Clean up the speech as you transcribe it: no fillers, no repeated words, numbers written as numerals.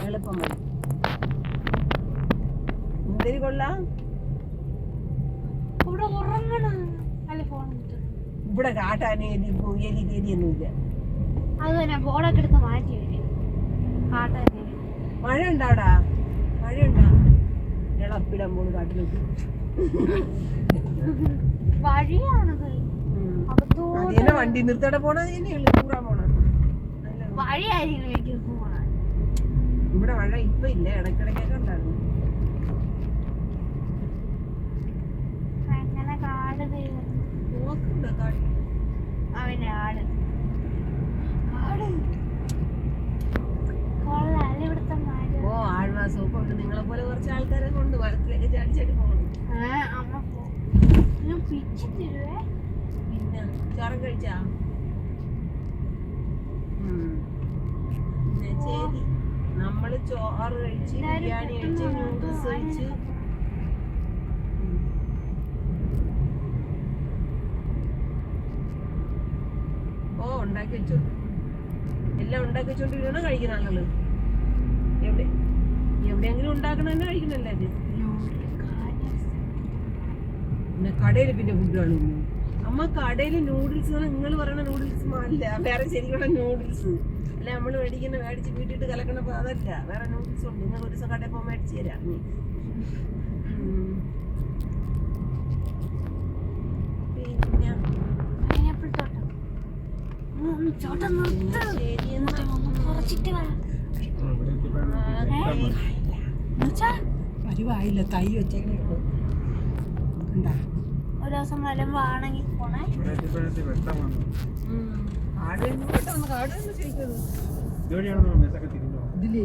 എളുപ്പം വഴി. എന്തിനു കൊള്ളാം? ഇവിടെ കാട്ടാന് എലി കയറിയൊന്നുമില്ല. അത് തന്നെ ബോർഡൊക്കെ എടുത്ത് മാറ്റി മഴ ഉണ്ടാടാ? മഴയുണ്ടാ? ഇളപ്പിടാൻ പോണ് കാട്ടിലേക്ക്. വഴിയാണത്. അതിനെ വണ്ടി നിർത്തടെ പോണ കൂറാൻ പോണ വഴിയായിരിക്കും. ഇവിടെ മഴ ഇപ്പൊ ഇല്ല, ഇടയ്ക്കിടയ്ക്കൊക്കെ ഉണ്ടായിരുന്നു. അങ്ങനെ കാട് അവന്റെ ആട് ഓ ആഴ്വാസം കൊണ്ട് നിങ്ങളെ പോലെ കുറച്ച് ആൾക്കാരെ കൊണ്ട് മരത്തിലേക്ക് ചാടിച്ചാടി പോകണം. പിന്നെ ചോറ് കഴിച്ചാ? ശരി, നമ്മള് ചോറ് കഴിച്ച് ബിരിയാണി കഴിച്ച് നൂഡിൽസ് കഴിച്ച് ഉണ്ടാക്കി വെച്ചോ. എല്ലാം ഉണ്ടാക്കി വെച്ചോണ്ടിരിക്കണോ കഴിക്കുന്ന ആളുകള്? എവിടെയെങ്കിലും ഉണ്ടാക്കണ തന്നെ കഴിക്കണല്ലേ? പിന്നെ കടയില് പിന്നെ ഫുഡ് കാണുന്നു. അമ്മ കടയില് നൂഡിൽസ് നിങ്ങൾ പറയണ നൂഡിൽസ് അല്ല, വേറെ ശരിക്കുള്ള നൂഡിൽസ് അല്ല. നമ്മള് മേടിച്ച് വീട്ടിട്ട് കലക്കണപ്പോ അതല്ല, വേറെ നൂഡിൽസ് ഉണ്ട്. നിങ്ങൾ ഒരു ദിവസം കടയിൽ പോകാൻ മേടിച്ചു തരാം. പരിവായില്ല, തൈ വെച്ചേക്കണ ഒരു ദിവസം വരുമ്പോ ആണെങ്കിൽ പോണേ. കാട് കാട് ശരിക്കും ഇതിലെ